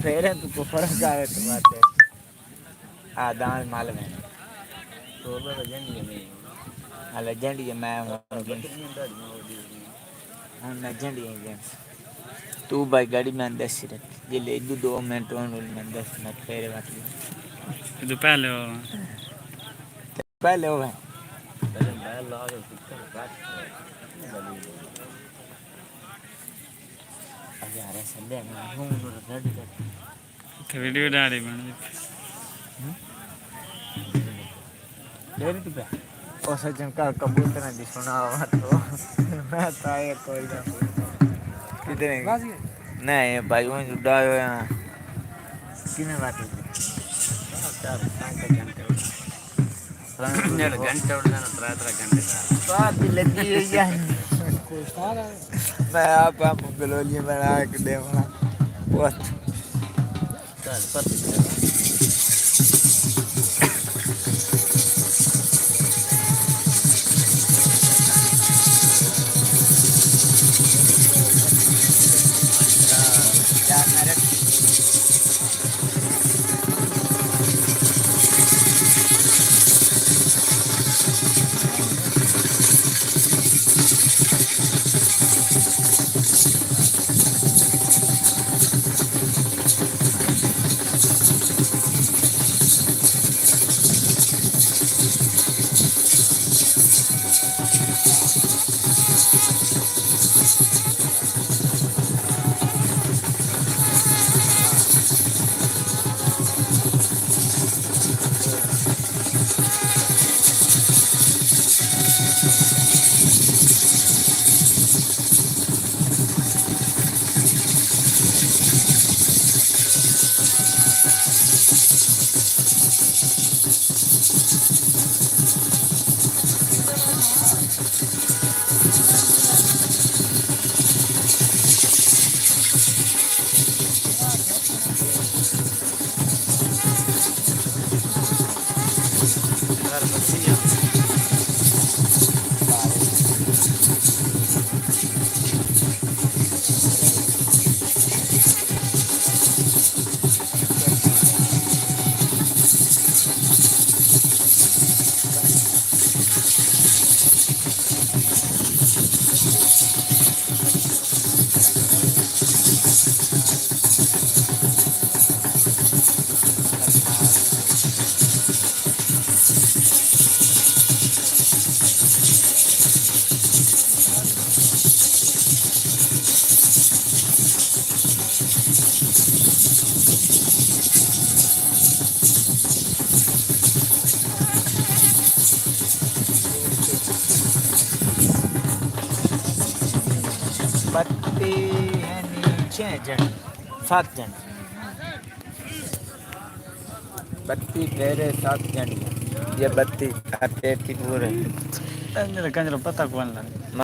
फेरे तो फर्क आवे तो बात है दांद माल में तो लेजेंडी में लेजेंडी मैं हूं लेजेंडी है तू भाई गाड़ी में अंदर से रख ये ले 2 मिनट में 10 मिनट फेरे बाकी तो पहले हो गए पहले मैं ला के टिकट काट अब यार संडे में हूं रेडी तो वीडियो डाली बन डेरी पे ओ सज्जन का कबूतर ने सुना हुआ तो मैं तो आए कोई ना कितने नहीं भाई वो जुड़ायो यहाँ कितने बात है 4-5 घंटे घंटे उड़ जाना 3 घंटे बात लगी है यार मैं आप गलोली में आ के देखना बहुत चल पता बत्ती है नीचे जन 7 जन बत्ती तेरे 7 जन ये बत्ती आते की दूर है कंजर पता कौन लगा